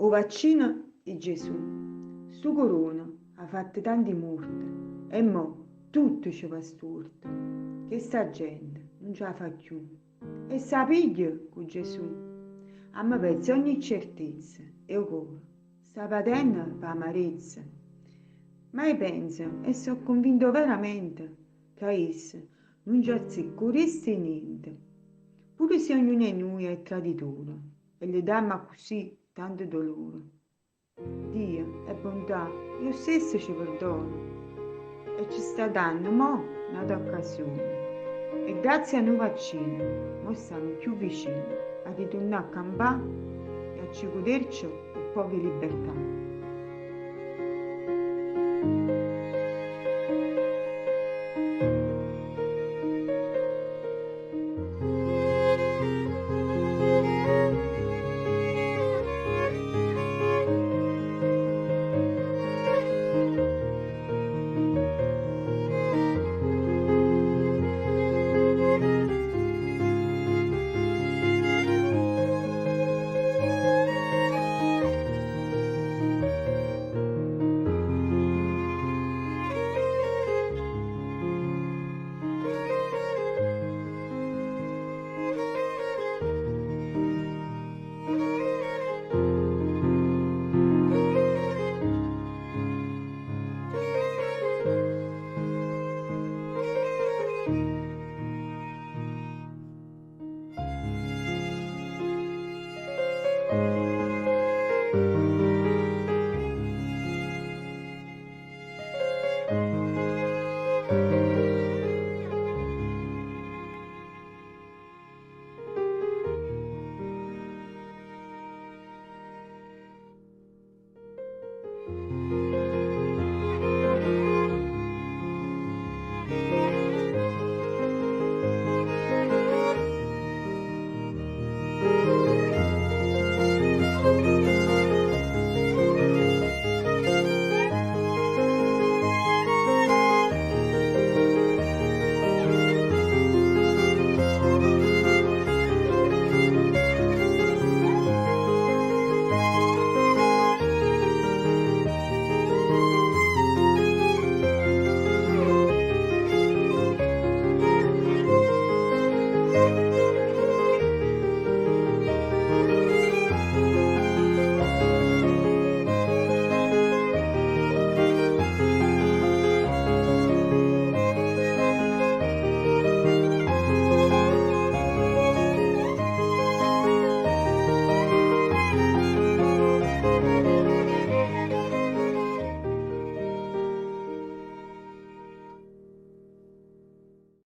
O vaccino di Gesù, stu corona ha fatto tanti morti e mo tutto ci va storto. Che sta gente non ce la fa più. E sa piglia con Gesù. A me pezza ogni certezza e o cuore sta patendo per amarezza. Ma io penso e sono convinto veramente che essa non ci azzeccoresse niente. Pure se ognuno di noi è traditore e le diamo così tanto dolore. Dio è bontà, io stesso ci perdono e ci sta dando mo un'altra occasione. E grazie a noi vaccini, noi siamo più vicini a ritornare a campare e a ci goderci un po' di libertà.